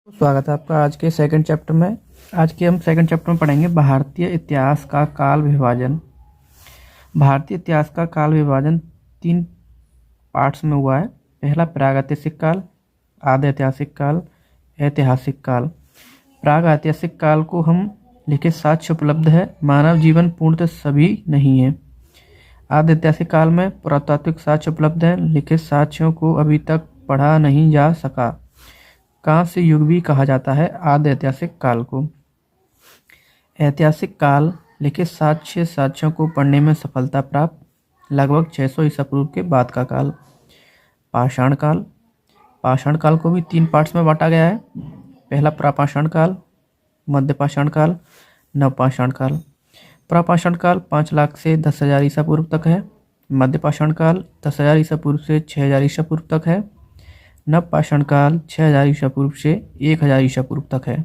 स्वागत है आपका आज के सेकंड चैप्टर में। आज के हम सेकंड चैप्टर में पढ़ेंगे भारतीय इतिहास का काल विभाजन। भारतीय इतिहास का काल विभाजन 3 पार्ट्स में हुआ है। पहला प्रागैतिहासिक काल, आदि ऐतिहासिक काल, ऐतिहासिक काल। प्रागैतिहासिक काल को हम लिखित साक्ष्य उपलब्ध है, मानव जीवन पूर्णतः सभी नहीं है। आदि ऐतिहासिक काल में पुरातात्विक साक्ष्य उपलब्ध है, लिखित साक्ष्यों को अभी तक पढ़ा नहीं जा सका। कांस्य युग भी कहा जाता है आदि ऐतिहासिक काल को। ऐतिहासिक काल लिखित साक्ष्यों को पढ़ने में सफलता प्राप्त, लगभग 600 ईसा पूर्व के बाद का काल। पाषाण काल, पाषाण काल को भी 3 पार्ट्स में बांटा गया है। पहला प्रापाषाण काल, मध्य पाषाण काल, नवपाषाण काल। प्रापाषाण काल 5 लाख से 10,000 ईसा पूर्व तक है। मध्य पाषाण काल 10,000 ईसा पूर्व से 6,000 ईसा पूर्व तक है। नवपाषाण काल 6,000 ईसा पूर्व से 1,000 ईसा पूर्व तक है।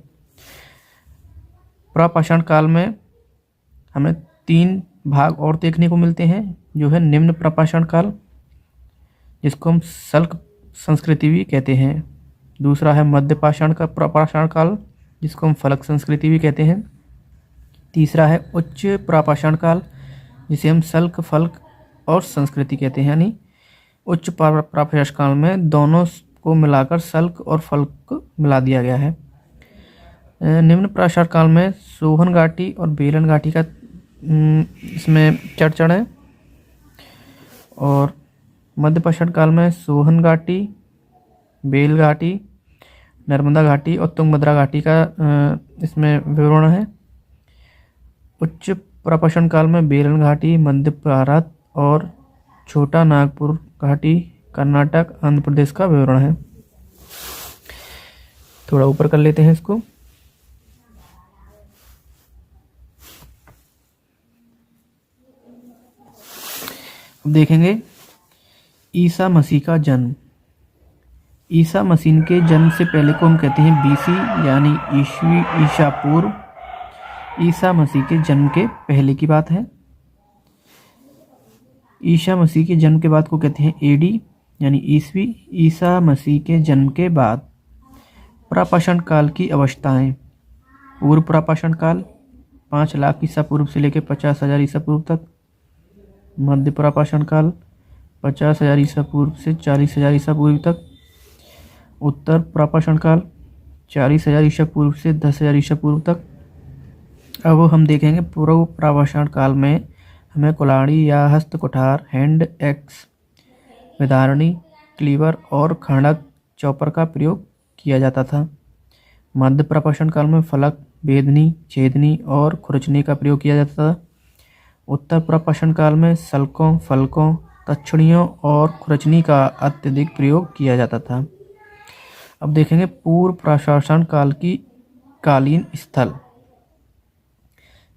प्रापाषाण काल में हमें 3 भाग और देखने को मिलते हैं, जो है निम्न प्रापाषाण काल, जिसको हम सल्क संस्कृति भी कहते हैं। दूसरा है मध्य प्रापाषाण काल, जिसको हम फलक संस्कृति भी कहते हैं। तीसरा है उच्च प्रापाषाण काल, जिसे हम सल्क, फलक और संस्कृति कहते हैं। यानी उच्च प्रापाषाण काल में दोनों को मिलाकर सल्क और फलक मिला दिया गया है। निम्न प्रापाषाण काल में सोहन घाटी और बेलन घाटी का इसमें चर्चा है। और मध्य पाषाण काल में सोहन घाटी, बेल घाटी, नर्मदा घाटी और तुंगभद्रा घाटी का इसमें विवरण है। उच्च प्रापाषाण काल में बेलन घाटी मध्य भारत और छोटा नागपुर घाटी कर्नाटक, आंध्र प्रदेश का विवरण है। थोड़ा ऊपर कर लेते हैं इसको। अब देखेंगे ईसा मसीह का जन्म। ईसा मसीह के जन्म से पहले को हम कहते हैं बीसी, यानी ईसा पूर्व। ईसा मसीह के जन्म के पहले की बात है। ईसा मसीह के जन्म के बाद को कहते हैं एडी, यानी ईसवी। ईसा मसीह के जन्म के बाद प्रापाषाण काल की अवस्थाएं। पूर्व प्रापाषाण काल 5 लाख ईसा पूर्व से लेकर 50,000 ईसा पूर्व तक। मध्य प्रापाषाण काल 50,000 ईसा पूर्व से 40,000 ईसा पूर्व तक। उत्तर प्रापाषाण काल 40,000 ईसा पूर्व से 10,000 ईसा पूर्व तक। अब हम देखेंगे पूर्व प्रापाषाण काल में हमें कुल्हाड़ी या हस्त कुठार, हैंड एक्स, विदारणी, क्लीवर और खड़क चॉपर का प्रयोग किया जाता था। मध्य प्रापाषाण काल में फलक, बेदनी, छेदनी और खुरचनी का प्रयोग किया जाता था। उत्तर प्रापाषाण काल में सल्कों, फलकों, तक्षणियों और खुरचनी का अत्यधिक प्रयोग किया जाता था। अब देखेंगे पूर्व प्रापाषाण काल की कालीन स्थल।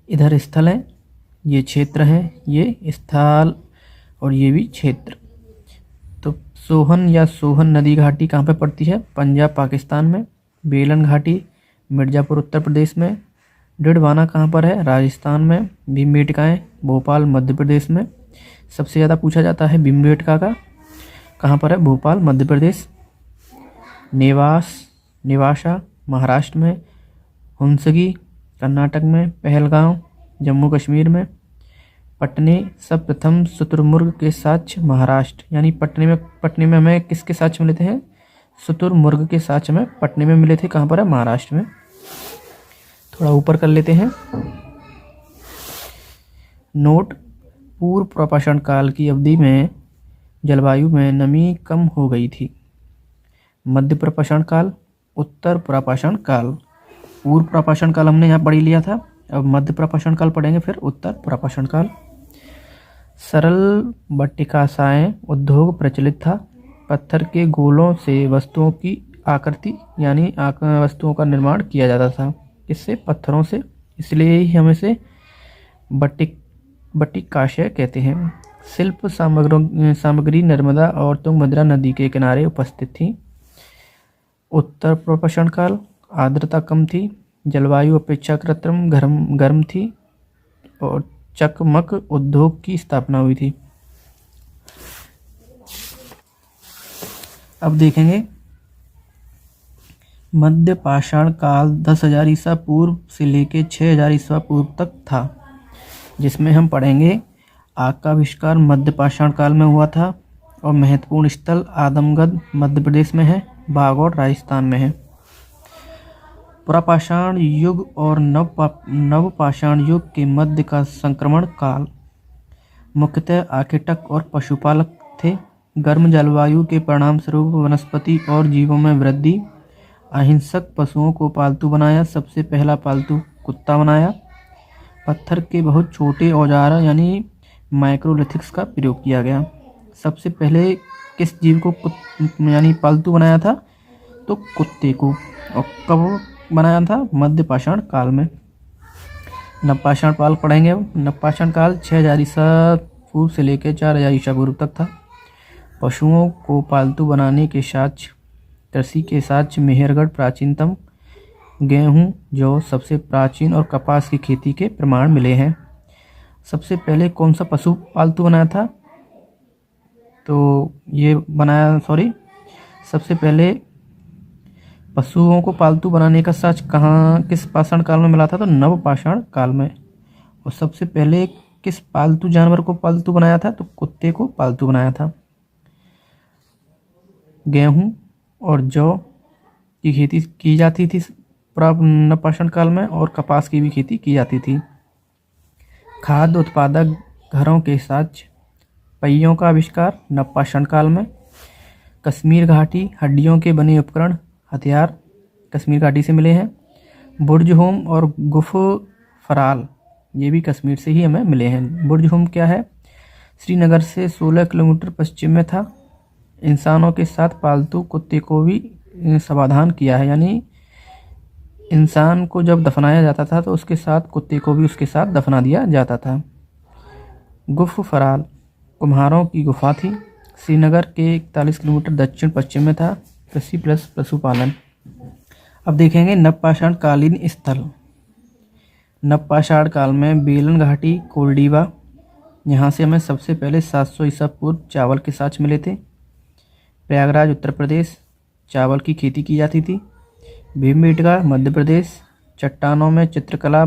इधर स्थल है, ये क्षेत्र है, ये स्थल और ये भी क्षेत्र। तो सोहन या सोहन नदी घाटी कहाँ पे पड़ती है? पंजाब पाकिस्तान में। बेलन घाटी मिर्ज़ापुर उत्तर प्रदेश में। डिडवाना कहाँ पर है? राजस्थान में। भीमबेटकाएँ भोपाल मध्य प्रदेश में। सबसे ज़्यादा पूछा जाता है भीमबेटका का कहाँ पर है? भोपाल मध्य प्रदेश। नेवासा महाराष्ट्र में। हुंसगी कर्नाटक में। पहलगांव जम्मू कश्मीर में। पटने सर्वप्रथम शुतुरमुर्ग के साक्ष्य महाराष्ट्र, यानी पटने में हमें किसके साक्ष्य मिले थे? शुतुरमुर्ग के साक्ष्य में पटने में मिले थे। कहाँ पर है? महाराष्ट्र में। थोड़ा ऊपर कर लेते हैं। नोट: पूर्व प्रापाषाण काल की अवधि में जलवायु में नमी कम हो गई थी। मध्य प्रापाषाण काल, उत्तर प्रापाषाण काल। पूर्व प्रापाषाण काल हमने यहाँ पढ़ लिया था, अब मध्य प्रापाषाण काल पढ़ेंगे, फिर उत्तर प्रापाषाण काल। सरल बट्टिकाशाएँ उद्योग प्रचलित था। पत्थर के गोलों से वस्तुओं की आकृति यानी वस्तुओं का निर्माण किया जाता था। इससे पत्थरों से, इसलिए ही हम इसे बट्टिकाशय कहते हैं। शिल्प सामग्री नर्मदा और तुंगभद्रा नदी के किनारे उपस्थित थी। उत्तर प्रापाषाण काल आर्द्रता कम थी, जलवायु अपेक्षाकृत गर्म थी और चकमक उद्योग की स्थापना हुई थी। अब देखेंगे मध्य पाषाण काल 10,000 ईसा पूर्व से लेके 6,000 ईसा पूर्व तक था, जिसमें हम पढ़ेंगे आग का आविष्कार मध्य पाषाण काल में हुआ था और महत्वपूर्ण स्थल आदमगढ़ मध्य प्रदेश में है, बागौर राजस्थान में है। पुरापाषाण युग और नवपाषाण युग के मध्य का संक्रमण काल मुख्यतः आखेटक और पशुपालक थे। गर्म जलवायु के परिणामस्वरूप वनस्पति और जीवों में वृद्धि, अहिंसक पशुओं को पालतू बनाया, सबसे पहला पालतू कुत्ता बनाया। पत्थर के बहुत छोटे औजार यानी माइक्रोलिथिक्स का प्रयोग किया गया। सबसे पहले किस जीव को यानी पालतू बनाया था? तो कुत्ते को। और कब बनाया था? मध्य पाषाण काल में। नवपाषाण काल पढ़ेंगे। नवपाषाण काल 6,000 ईसा पूर्व से लेकर 4,000 ईसा पूर्व तक था। पशुओं को पालतू बनाने के साक्ष्य, कृषि के साक्ष्य मेहरगढ़ प्राचीनतम, गेहूं, जौ सबसे प्राचीन और कपास की खेती के प्रमाण मिले हैं। सबसे पहले कौन सा पशु पालतू बनाया था? तो ये बनाया सबसे पहले पशुओं को पालतू बनाने का साक्ष्य कहाँ किस पाषाण काल में मिला था? तो नवपाषाण काल में। और सबसे पहले किस पालतू जानवर को पालतू बनाया था? तो कुत्ते को पालतू बनाया था। गेहूं और जौ की खेती की जाती थी नवपाषाण काल में, और कपास की भी खेती की जाती थी। खाद्य उत्पादक घरों के साक्ष्य, पहियों का आविष्कार नवपाषाण काल में। कश्मीर घाटी, हड्डियों के बने उपकरण, हथियार कश्मीर घाटी से मिले हैं। बुर्ज होम और गुफ फराल, ये भी कश्मीर से ही हमें मिले हैं। बुर्ज होम क्या है? श्रीनगर से 16 किलोमीटर पश्चिम में था। इंसानों के साथ पालतू कुत्ते को भी समाधान किया है, यानी इंसान को जब दफनाया जाता था तो उसके साथ कुत्ते को भी उसके साथ दफना दिया जाता था। गुफ फराल कुम्हारों की गुफा थी, श्रीनगर के 41 किलोमीटर दक्षिण पश्चिम में था। कृषि प्लस पशुपालन। अब देखेंगे नवपाषाण कालीन स्थल। नवपाषाण काल में बेलन घाटी, कोल्डीवा, यहाँ से हमें सबसे पहले 700 ईसा पूर्व चावल के साक्ष्य मिले थे। प्रयागराज उत्तर प्रदेश, चावल की खेती की जाती थी। भीमबेटका मध्य प्रदेश, चट्टानों में चित्रकला,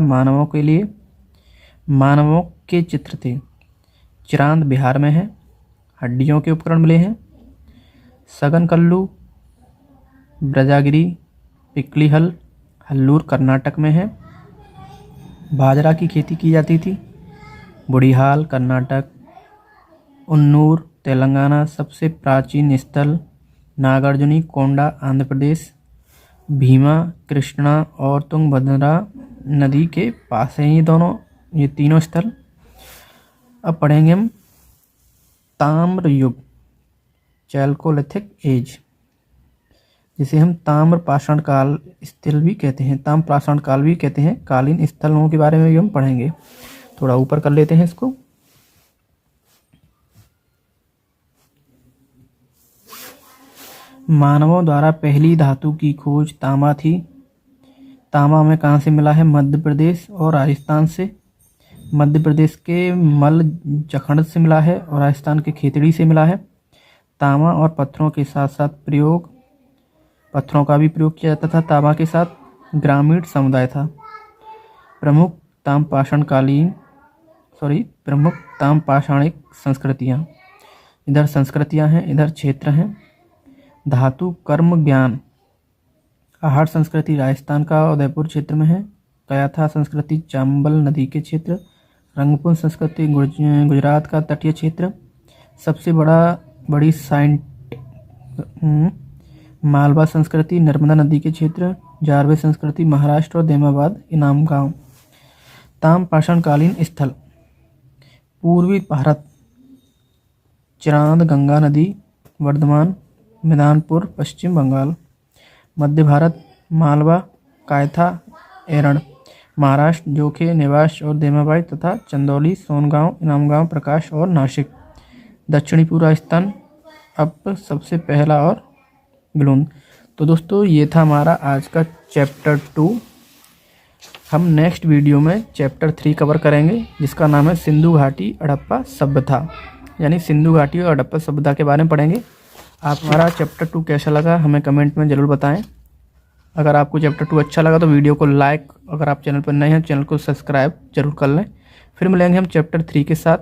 मानवों के चित्र थे। चिरांद बिहार में है, हड्डियों के उपकरण मिले हैं। सगन कल्लू, ब्रजागिरी, पिकली हल, हल्लूर कर्नाटक में है। बाजरा की खेती की जाती थी। बुढ़िहाल कर्नाटक, उन्नूर तेलंगाना। सबसे प्राचीन स्थल नागार्जुनी कोंडा आंध्र प्रदेश। भीमा, कृष्णा और तुंगभद्रा नदी के पास हैं ये तीनों स्थल। अब पढ़ेंगे हम ताम्र युग, चैल्कोलिथिक एज, जिसे हम ताम्र पाषाण काल स्थल भी कहते हैं, ताम्र पाषाण काल भी कहते हैं। कालीन स्थलों के बारे में भी हम पढ़ेंगे। थोड़ा ऊपर कर लेते हैं इसको। मानवों द्वारा पहली धातु की खोज तांबा थी। तांबा हमें कहाँ से मिला है? मध्य प्रदेश और राजस्थान से। मध्य प्रदेश के मल जखंड से मिला है और राजस्थान के खेतड़ी से मिला है। तांबा और पत्थरों के साथ साथ पत्थरों का भी प्रयोग किया जाता था। तांबा के साथ ग्रामीण समुदाय था। प्रमुख ताम्रपाषाणिक संस्कृतियाँ, इधर संस्कृतियाँ हैं, इधर क्षेत्र हैं। धातु कर्म ज्ञान, आहार संस्कृति राजस्थान का उदयपुर क्षेत्र में है। कयाथा संस्कृति चंबल नदी के क्षेत्र। रंगपुर संस्कृति गुजरात का तटीय क्षेत्र। सबसे बड़ी मालवा संस्कृति नर्मदा नदी के क्षेत्र। जारवे संस्कृति महाराष्ट्र और देमाबाद इनाम गांव। ताम्रपाषाणकालीन स्थल, पूर्वी भारत, चिरांद गंगा नदी, वर्धमान, मैदानपुर, पश्चिम बंगाल। मध्य भारत, मालवा, कायथा, एरण। महाराष्ट्र, जोखे, नेवाश और देमाबाई तथा चंदौली, सोनगांव, इनामगांव, प्रकाश और नासिक। दक्षिणी पूर्व राजस्थान, अब सबसे पहला और बिलून। तो दोस्तों ये था हमारा आज का चैप्टर 2। हम नेक्स्ट वीडियो में चैप्टर 3 कवर करेंगे, जिसका नाम है सिंधु घाटी हड़प्पा सभ्यता, यानी सिंधु घाटी और हड़प्पा सभ्यता के बारे में पढ़ेंगे। आप हमारा चैप्टर 2 कैसा लगा हमें कमेंट में ज़रूर बताएं। अगर आपको चैप्टर 2 अच्छा लगा तो वीडियो को लाइक, अगर आप चैनल पर नए हैं चैनल को सब्सक्राइब जरूर कर लें। फिर मिलेंगे हम चैप्टर 3 के साथ।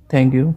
Thank you.